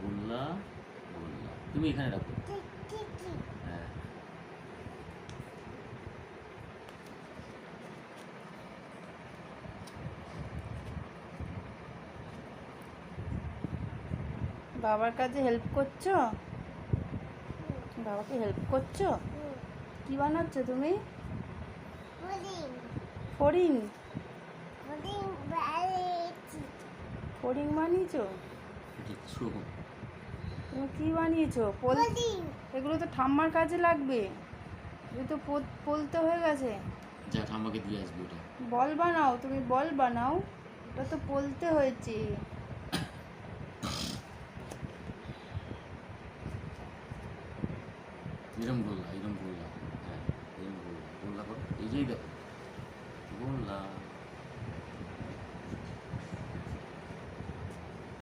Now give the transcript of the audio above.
গোল্লা গোল্লা। তুমি এখানে রাখো। হ্যাঁ, বাবার কাছে হেল্প করছো? বাবাকে হেল্প করছো? কি বানাচ্ছ তুমি? ফড়িং। ফড়িং বানিয়েছো? কিচ্ছু। তুমি কি বানিয়েছো? এগুলো তো ঠাম্মার কাজে লাগবে। এগুলো তো পলতে হয়ে গেছে। যা ঠাম্মাকে দিয়ে আসবে ওটা। বল বানাও, তুমি বল বানাও। ওটা তো পলতে হয়েছে। এরম গোল্লা, এরম গোল্লা। হ্যাঁ, এরম গোল্লা গোল্লা করো। এই যে দেখো